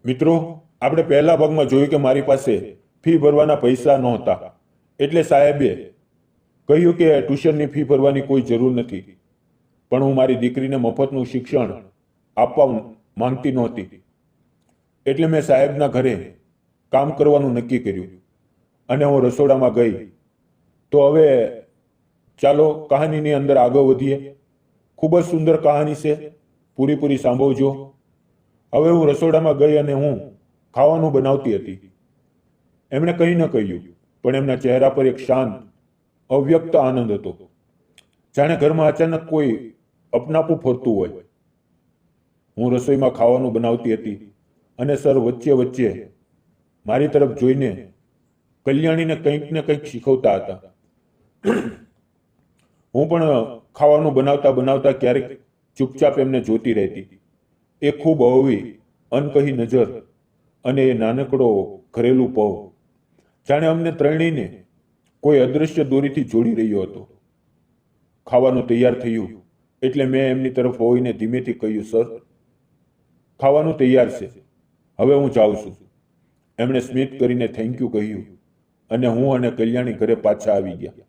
મિત્રો, આપણે પહેલા ભાગમાં જોયું કે મારી પાસે ફી ભરવાના પૈસા નહોતા, એટલે સાહેબે કહ્યું કે ટ્યુશનની ફી ભરવાની કોઈ જરૂર નથી, પણ હું મારી દીકરીને મફતનું શિક્ષણ આપવા માંગતી નહોતી, એટલે મેં સાહેબના ઘરે કામ કરવાનું નક્કી કર્યું અને હું રસોડામાં ગઈ. તો હવે ચાલો કહાનીની અંદર આગળ વધીએ. ખૂબ જ સુંદર કહાની છે, પૂરી સાંભળજો. હવે હું રસોડામાં ગઈ અને હું ખાવાનું બનાવતી હતી. એમણે કંઈ ન કહ્યું, પણ એમના ચહેરા પર એક શાંત અવ્યક્ત આનંદ હતો, જાણે ઘરમાં અચાનક કોઈ અપનાપું ફરતું હોય. હું રસોઈમાં ખાવાનું બનાવતી હતી અને સર વચ્ચે વચ્ચે મારી તરફ જોઈને કલ્યાણીને કંઈક ને કંઈક શીખવતા હતા. હું પણ ખાવાનું બનાવતા બનાવતા ક્યારેક ચૂપચાપ એમને જોતી રહેતી. એ ખૂબ અવળી અનકહી નજર અને એ નાનકડો ઘરેલું પગ, જાણે અમને ત્રણેયને કોઈ અદૃશ્ય દોરીથી જોડી રહ્યો હતો. ખાવાનું તૈયાર થયું એટલે મેં એમની તરફ હોઈને ધીમેથી કહ્યું, સર, ખાવાનું તૈયાર છે, હવે હું જાઉં છું. એમણે સ્મિત કરીને થેન્ક યુ કહ્યું અને હું અને કલ્યાણી ઘરે પાછા આવી ગયા.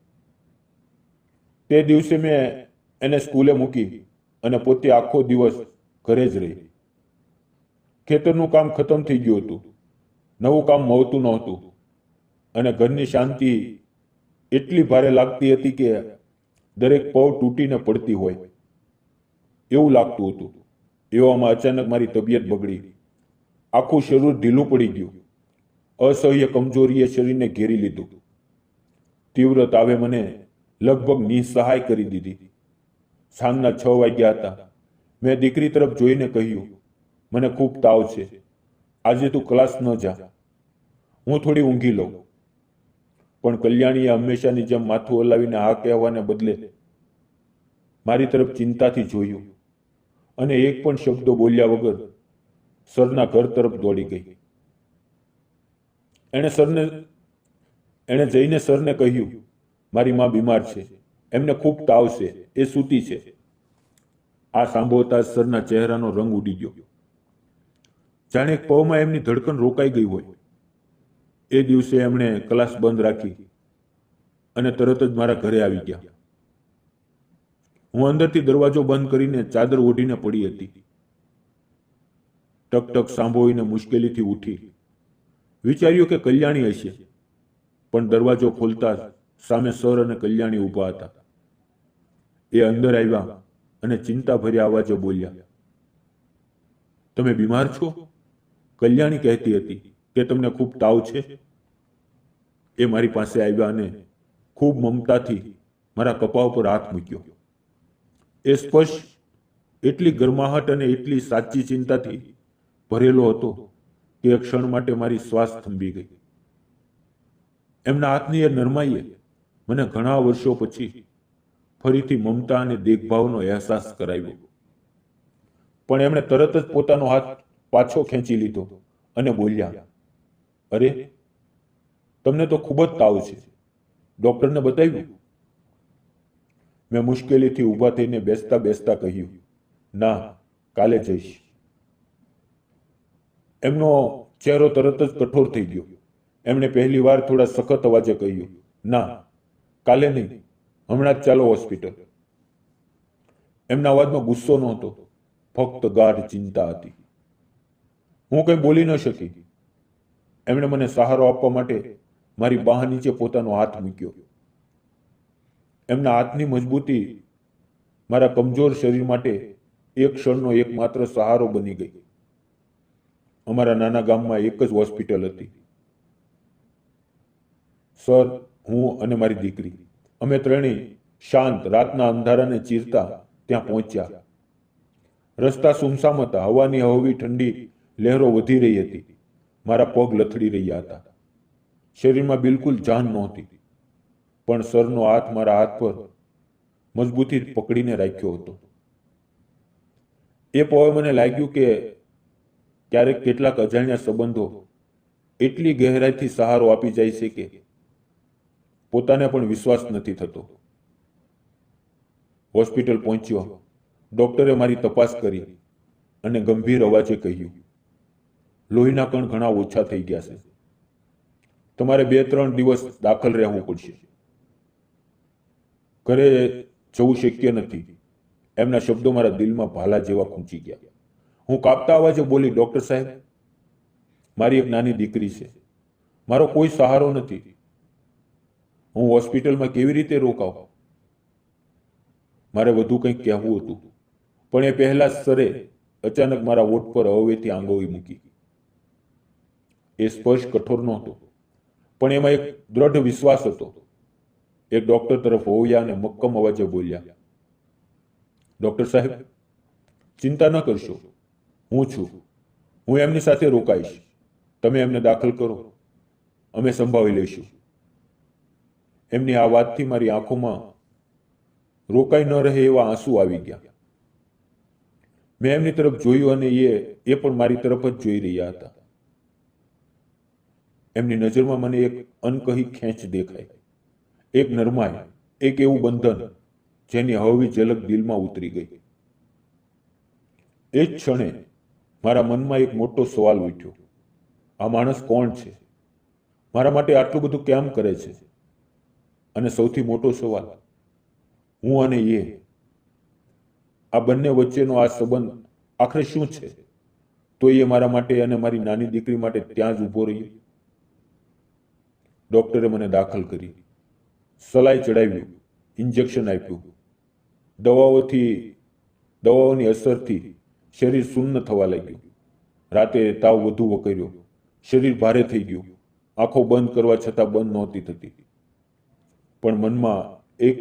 તે દિવસે મેં એને સ્કૂલે મૂકી અને પોતે આખો દિવસ ઘરે જ રહી. ખેતરનું કામ ખતમ થઈ ગયું હતું, નવું કામ મળતું નહોતું અને ઘરની શાંતિ એટલી ભારે લાગતી હતી કે દરેક પગ તૂટીને પડતી હોય એવું લાગતું હતું. એવામાં અચાનક મારી તબિયત બગડી. આખું શરીર ઢીલું પડી ગયું. અસહ્ય કમજોરીએ શરીરને ઘેરી લીધું. તીવ્ર તાવે મને લગભગ નિસહાય કરી દીધી. સાંજના 6 વાગ્યા હતા. મેં દીકરી તરફ જોઈને કહ્યું, મને ખૂબ તાવ છે, આજે તું ક્લાસ ન જા, હું થોડી ઊંઘી લઉં. પણ કલ્યાણીએ હંમેશાની જેમ માથું હલાવીને હા કહેવાને બદલે મારી તરફ ચિંતાથી જોયું અને એક પણ શબ્દો બોલ્યા વગર સરના ઘર તરફ દોડી ગઈ. એણે જઈને સરને કહ્યું, મારી મા બીમાર છે, એમને ખૂબ તાવ છે, એ સૂતી છે. આ સાંભળતા સરના ચહેરાનો રંગ ઉડી ગયો, જાણે એક પવમાં એમની ધડકન રોકાઈ ગઈ હોય. એ દિવસે એમણે ક્લાસ બંધ રાખી અને તરત જ મારા ઘરે આવી ગયા. હું અંદરથી દરવાજો બંધ કરીને ચાદર ઓઢીને પડી હતી. ટક ટક સાંભળીને મુશ્કેલીથી ઉઠી. વિચાર્યું કે કલ્યાણી હશે, પણ દરવાજો ખોલતા સામે સર અને કલ્યાણી ઊભા હતા. એ અંદર આવ્યા અને ચિંતાભર્યા અવાજે બોલ્યા, તમે બીમાર છો? કલ્યાણી કહેતી હતી કે તમને ખૂબ તાવ છે. એ મારી પાસે આવ્યા અને ખૂબ મમતાથી મારા કપાળ પર હાથ મૂક્યો. એ સ્પર્શ એટલી ગરમાહટ અને એટલી સાચી ચિંતાથી ભરેલો હતો કે એક ક્ષણ માટે મારી શ્વાસ થંભી ગઈ. એમના હાથની એ નરમાઈએ મને ઘણા વર્ષો પછી ફરીથી મમતા અને દેખભાવનો અહેસાસ કરાવ્યો. પણ એમણે તરત જ પોતાનો હાથ પાછો ખેંચી લીધો અને બોલ્યા, અરે, તમને તો ખૂબ જ તાવ છે, ડોક્ટરને બતાવ્યું? મેં મુશ્કેલીથી ઊભા થઈને બેસતા બેસતા કહ્યું, ના, કાલે જઈશ. એમનો ચહેરો તરત જ કઠોર થઈ ગયો. એમણે પહેલી વાર થોડા સખત અવાજે કહ્યું, ના, કાલે નહીં, હમણાં જ ચાલો હોસ્પિટલ. એમના અવાજમાં ગુસ્સો નહોતો, ફક્ત ગાઢ ચિંતા હતી. હું કંઈ બોલી ન શકી. એમણે મને સહારો આપવા માટે મારી બાહ નીચે પોતાનો હાથ મૂક્યો. એમના હાથની મજબૂતી મારા કમજોર શરીર માટે એક ક્ષણનો એકમાત્ર સહારો બની ગઈ. અમારા નાના ગામમાં એક જ હોસ્પિટલ હતી. સર, હું અને મારી દીકરી, અમે ત્રણેય શાંત રાતના અંધારાને ચીરતા ત્યાં પહોંચ્યા. રસ્તા સુમસામ હતા. હવાની હળવી ઠંડી લહેરો વધી રહી હતી. મારા પગ લથડી રહ્યા હતા. શરીરમાં બિલકુલ જાન નહોતી, પણ સરનો હાથ મારા હાથ પર મજબૂતી પકડીને રાખ્યો હતો. એ પળે મને લાગ્યું કે ક્યારેક કેટલાક અજાણ્યા સંબંધો એટલી ગહેરાઈથી સહારો આપી જાય છે કે પોતાને પણ વિશ્વાસ નથી થતો. હોસ્પિટલ પહોંચ્યો. ડોક્ટરે મારી તપાસ કરી અને ગંભીર અવાજે કહ્યું, લોહીના કણ ઘણા ઓછા થઈ ગયા છે. તમારે 2-3 દિવસ દાખલ રહેવું પડશે. ઘરે જવું શક્ય નથી. એમના શબ્દો મારા દિલમાં ભાલા જેવા ખૂંચી ગયા. હું કાપતા અવાજે બોલી, ડોક્ટર સાહેબ, મારી એક નાની દીકરી છે. મારો કોઈ સહારો નથી. હું હોસ્પિટલમાં કેવી રીતે રોકાવ? મારે વધુ કંઈક કહેવું હતું, પણ એ પહેલા સરે અચાનક મારા ઓઠ પર હવેથી આંગળી મૂકી. એ સ્પર્શ કઠોર નહોતો, પણ એમાં એક દ્રઢ વિશ્વાસ હતો. એક ડોક્ટર તરફ હોવ્યા અને મક્કમ અવાજે બોલ્યા, ડોક્ટર સાહેબ, ચિંતા ન કરશો, હું છું. હું એમની સાથે રોકાઈશ. તમે એમને દાખલ કરો, અમે સંભાળી લઈશું. એમની આ વાતથી મારી આંખોમાં રોકાઈ ન રહે એવા આંસુ આવી ગયા. મેં એમની તરફ જોયું અને એ પણ મારી તરફ જ જોઈ રહ્યા હતા. એમની નજરમાં મને એક અનકહી ખેંચ દેખાઈ, એક નરમાઈ, એક એવું બંધન જેની હળવી ઝલક દિલમાં ઉતરી ગઈ. એ જ ક્ષણે મારા મનમાં એક મોટો સવાલ ઉઠ્યો. આ માણસ કોણ છે? મારા માટે આટલું બધું કેમ કરે છે? અને સૌથી મોટો સવાલ, હું અને એ, આ બંને વચ્ચેનો આ સંબંધ આખરે શું છે? તો એ મારા માટે અને મારી નાની દીકરી માટે ત્યાં જ ઊભો રહ્યો. ડોક્ટરે મને દાખલ કરી, સલાઈ ચડાવ્યું, ઇન્જેક્શન આપ્યું. દવાઓની અસરથી શરીર શૂન્ય થવા લાગ્યું. રાતે તાવ વધુ વકર્યો. શરીર ભારે થઈ ગયું. આંખો બંધ કરવા છતાં બંધ નહોતી થતી. પણ મનમાં એક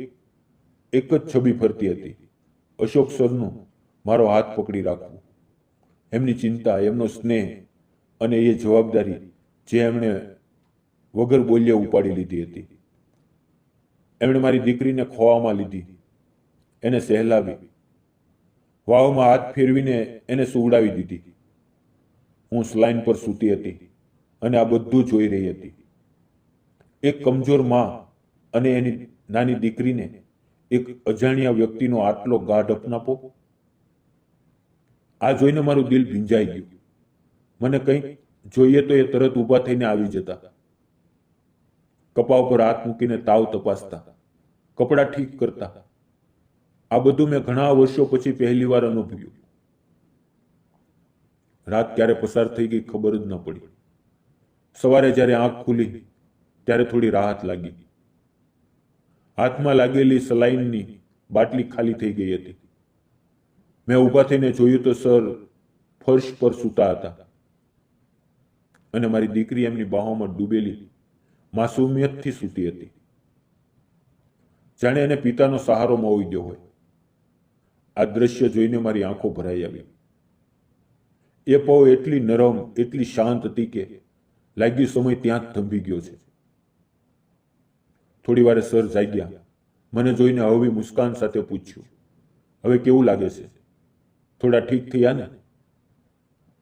જ છબી ફરતી હતી, અશોક સરનું મારો હાથ પકડી રાખવું. એમની ચિંતા, એમનો સ્નેહ અને એ જવાબદારી જે એમણે વગર બોલ્યા ઉપાડી લીધી હતી. એમણે મારી દીકરીને ખોવામાં લીધી, એને સહેલાવી, વાવમાં હાથ ફેરવીને એને સુવડાવી દીધી. હું સ્લાઇન પર સૂતી હતી અને આ બધું જોઈ રહી હતી. એક કમજોર માં અને એની નાની દીકરીને એક અજાણ્યા વ્યક્તિનો આટલો ગાઢ અપનાપો. આ જોઈને મારું દિલ ભીંજાઈ ગયું. મને કંઈક જોઈએ તો એ તરત ઊભા થઈને આવી જતા. કપા ઉપર હાથ મૂકીને તાવ તપાસતા, કપડાં ઠીક કરતા. આ બધું મેં ઘણા વર્ષો પછી પહેલી વાર અનુભવ્યું. રાત ક્યારે પસાર થઈ ગઈ ખબર જ ન પડી. સવારે જ્યારે આંખ ખુલી ત્યારે થોડી રાહત લાગી. હાથમાં લાગેલી સલાઈનની બાટલી ખાલી થઈ ગઈ હતી. મેં ઊભા થઈને જોયું તો સર ફર્શ પર સૂતા હતા અને મારી દીકરી એમની બાહોમાં ડૂબેલી માસૂમિયતથી સૂતી હતી, જાણે એને પિતાનો સહારો મળી ગયો હોય. આ દ્રશ્ય જોઈને મારી આંખો ભરાઈ આવી. એ પવ એટલી નરમ, એટલી શાંત હતી કે લાગ્યું સમય ત્યાં જ થંભી ગયો છે. થોડી વારે સર જાગ્યા. મને જોઈને હળવી મુસ્કાન સાથે પૂછ્યું, હવે કેવું લાગે છે? થોડા ઠીક થયા ને?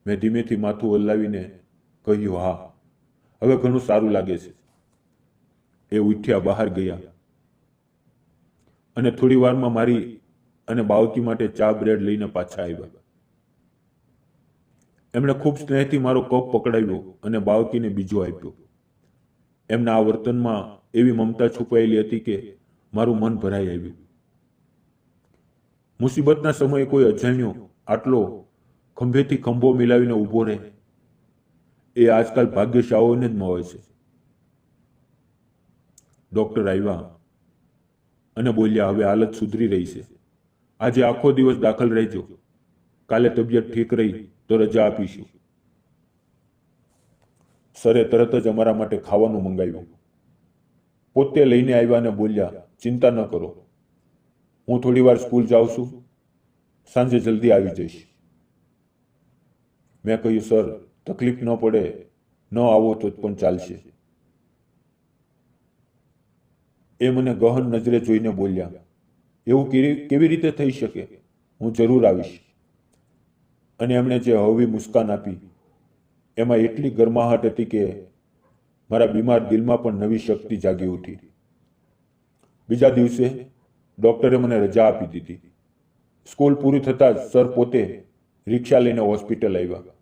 મેં ધીમેથી માથું હલાવીને કહ્યું, હા, હવે ઘણું સારું લાગે છે. એ ઉઠ્યા, બહાર ગયા અને થોડી વારમાં મારી અને બાવકી માટે ચા બ્રેડ લઈને પાછા આવ્યા. એમણે ખૂબ સ્નેહથી મારો કપ પકડાવ્યો અને બાવકીને બીજો આપ્યો. એમના આ વર્તનમાં એવી મમતા છુપાયેલી હતી કે મારું મન ભરાઈ આવ્યું. મુસીબતના સમયે કોઈ અજાણ્યો આટલો ખંભેથી ખંભો મિલાવીને ઊભો રહે, એ આજકાલ ભાગ્યશાળીઓને જ મળે છે. ડોક્ટર આવ્યા અને બોલ્યા, હવે હાલત સુધરી રહી છે. આજે આખો દિવસ દાખલ રહેજો. કાલે તબિયત ઠીક રહી તો રજા આપીશું. સરે તરત જ અમારા માટે ખાવાનું મંગાવ્યું. પોતે લઈને આવ્યા અને બોલ્યા, ચિંતા ન કરો, હું થોડી વાર સ્કૂલ જાઉં છું, સાંજે જલ્દી આવી જઈશ. મેં કહ્યું, સર, તકલીફ ન પડે, ન આવો તો પણ ચાલશે. એ મને ગહન નજરે જોઈને બોલ્યા, એવું કેવી રીતે થઈ શકે? હું જરૂર આવીશ. અને એમણે જે હળવી મુસ્કાન આપી એમાં એટલી ગરમાહટ હતી કે મારા બીમાર દિલમાં પણ નવી શક્તિ જાગી ઉઠી. બીજા દિવસે ડોક્ટરે મને રજા આપી દીધી. સ્કૂલ પૂરી થતાં જ સર પોતે રિક્ષા લઈને હોસ્પિટલ આવ્યા.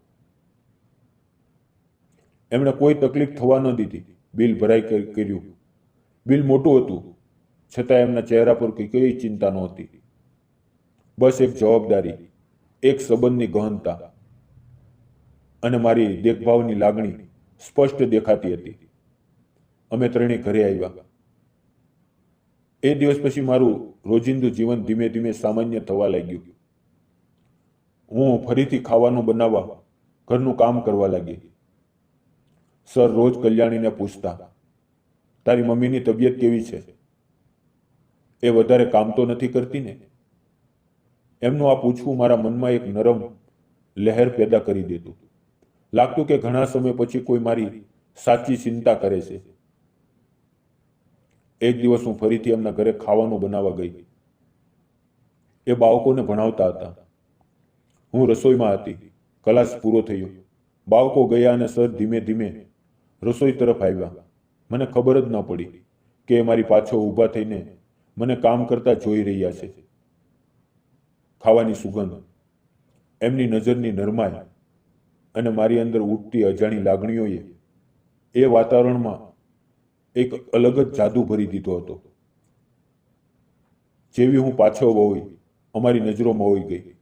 એમણે કોઈ તકલીફ થવા ન દીધી. બિલ ભરાઈ કર્યું. બિલ મોટું હતું, છતાં એમના ચહેરા પર કઈ ચિંતા નહોતી. બસ એક જવાબદારી, એક સંબંધની ગહનતા અને મારી દેખભાવની લાગણી સ્પષ્ટ દેખાતી હતી. અમે ત્રણેય ઘરે આવ્યા. એ દિવસ પછી મારું રોજિંદુ જીવન ધીમે ધીમે સામાન્ય થવા લાગ્યું. હું ફરીથી ખાવાનું બનાવવા, ઘરનું કામ કરવા લાગી. સર રોજ કલ્યાણીને પૂછતા, તારી મમ્મીની તબિયત કેવી છે? એ વધારે કામ તો નથી કરતી ને? એમનું આ પૂછવું મારા મનમાં એક નરમ લહેર પેદા કરી દેતું. લાગતું કે ઘણા સમય પછી કોઈ મારી સાચી ચિંતા કરે છે. એક દિવસ હું ફરીથી એમના ઘરે ખાવાનું બનાવવા ગઈ. એ બાળકોને ભણાવતા હતા. હું રસોઈમાં હતી. ક્લાસ પૂરો થયો. બાળકો ગયા અને સર ધીમે ધીમે રસોઈ તરફ આવ્યા. મને ખબર જ ન પડી કે એ મારી પાછળ ઊભા થઈને મને કામ કરતા જોઈ રહ્યા છે. ખાવાની સુગંધ, એમની નજરની નરમાઈ અને મારી અંદર ઉઠતી અજાણી લાગણીઓએ એ વાતાવરણમાં એક અલગ જ જાદુ ભરી દીધો હતો. જેવી હું પાછળ વળી, અમારી નજરો મોઈ ગઈ.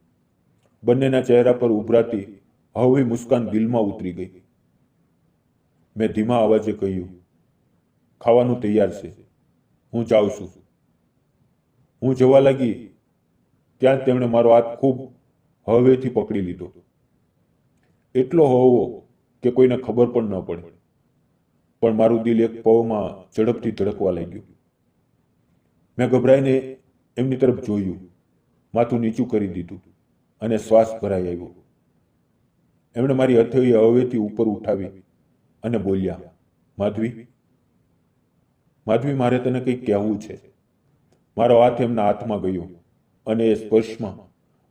બંનેના ચહેરા પર ઉભરાતી હળવી મુસ્કાન દિલમાં ઉતરી ગઈ. મેં ધીમા અવાજે કહ્યું, ખાવાનું તૈયાર છે, હું જાઉં છું. હું જવા લાગી ત્યાં જ તેમણે મારો હાથ ખૂબ હળવેથી પકડી લીધો. એટલો હળવો કે કોઈને ખબર પણ ન પડે. પણ મારું દિલ એક પળમાં ઝડપથી ધડકવા લાગ્યું. મેં ગભરાઈને એમની તરફ જોયું, માથું નીચું કરી દીધું અને શ્વાસ ભરાઈ આવ્યો. એમણે મારી હથેળી હળવેથી ઉપર ઉઠાવી અને બોલ્યા, માધવી, માધવી, મારે તને કંઈક કહેવું છે. મારો હાથ એમના હાથમાં ગયો અને એ સ્પર્શમાં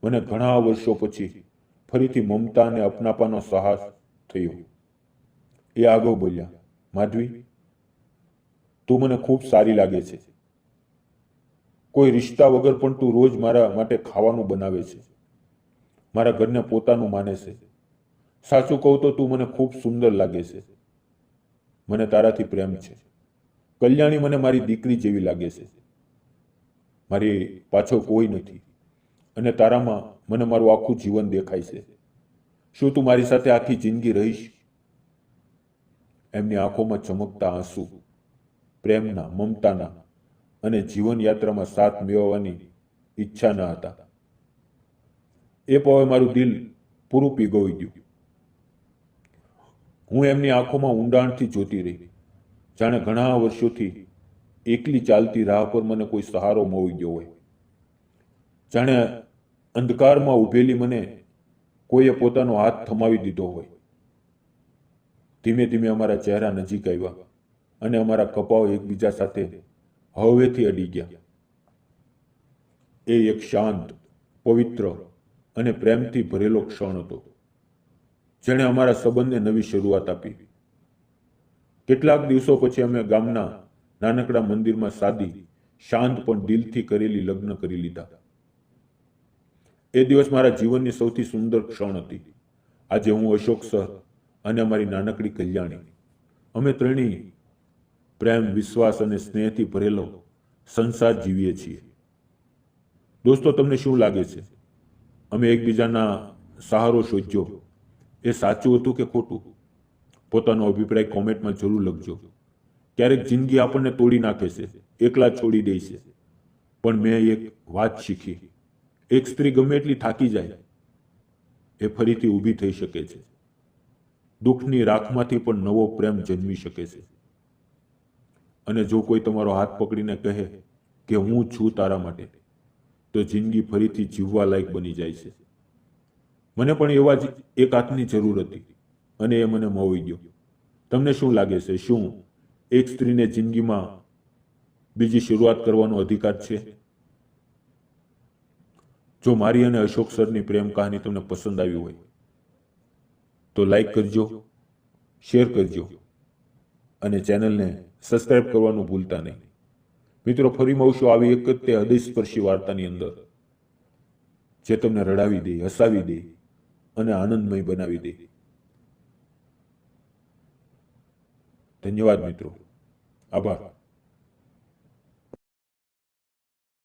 મને ઘણા વર્ષો પછી ફરીથી મમતા અને અપનાપાનો સાહસ થયો. એ આગળ બોલ્યા, માધવી, તું મને ખૂબ સારી લાગે છે. કોઈ રિશ્તા વગર પણ તું રોજ મારા માટે ખાવાનું બનાવે છે. મારા ઘરને પોતાનું માને છે. સાચું કહું તો તું મને ખૂબ સુંદર લાગે છે. મને તારાથી પ્રેમ છે. કલ્યાણી મને મારી દીકરી જેવી લાગે છે. મારી પાછળ કોઈ નથી અને તારામાં મને મારું આખું જીવન દેખાય છે. શું તું મારી સાથે આખી જિંદગી રહીશ? એમની આંખોમાં ચમકતા આંસુ, પ્રેમના, મમતાના અને જીવન યાત્રામાં સાથ મેળવવાની ઈચ્છા ન હતા. એ પળે મારું દિલ પૂરું પીગળી ગયું. હું એમની આંખોમાં ઊંડાણથી જોતી રહી, જાણે ઘણા વર્ષોથી એકલી ચાલતી રાહ પર મને કોઈ સહારો મળી ગયો હોય. જાણે અંધકારમાં ઊભેલી મને કોઈએ પોતાનો હાથ થમાવી દીધો હોય. ધીમે ધીમે અમારા ચહેરા નજીક આવ્યા અને અમારા કપાળ એકબીજા સાથે હળવેથી અડી ગયા. એ એક શાંત, પવિત્ર અને પ્રેમથી ભરેલો ક્ષણ હતો, જેણે અમારા સંબંધને નવી શરૂઆત આપી. કેટલાક દિવસો પછી અમે ગામના નાનકડા મંદિરમાં સાદી, શાંત પણ દિલથી કરેલી લગ્ન કરી લીધા. એ દિવસ મારા જીવનની સૌથી સુંદર ક્ષણ હતી. આજે હું, અશોક સર અને અમારી નાનકડી કલ્યાણી, અમે ત્રણેય પ્રેમ, વિશ્વાસ અને સ્નેહથી ભરેલો સંસાર જીવીએ છીએ. દોસ્તો, તમને શું લાગે છે? અમે એકબીજાના સહારો શોધ્યો, એ સાચું હતું કે ખોટું? પોતાનો અભિપ્રાય કોમેન્ટમાં જરૂર લખજો. ક્યારેક જિંદગી આપણને તોડી નાખે છે, એકલા છોડી દે છે. પણ મેં એક વાત શીખી, એક સ્ત્રી ગમે એટલી થાકી જાય, એ ફરીથી ઊભી થઈ શકે છે. દુઃખની રાખમાંથી પણ નવો પ્રેમ જન્મી શકે છે. અને જો કોઈ તમારો હાથ પકડીને કહે કે હું છું તારા માટે, તો જિંદગી ફરીથી જીવવા લાયક બની જાય છે. મને પણ એવા જ એક હાથની જરૂર હતી અને એ મને મળી ગયો. તમને શું લાગે છે? શું એક સ્ત્રીને જિંદગીમાં બીજી શરૂઆત કરવાનો અધિકાર છે? જો મારી અને અશોક સરની પ્રેમ કહાની તમને પસંદ આવી હોય તો લાઈક કરજો, શેર કરજો અને ચેનલને સબસ્ક્રાઇબ કરવાનું ભૂલતા નહીં. મિત્રો, ફરી મળશું આવી એક જ તે હૃદયસ્પર્શી વાર્તાની અંદર, જે તમને રડાવી દે, હસાવી દે અને આનંદમય બનાવી દે. ધન્યવાદ મિત્રો. આભાર.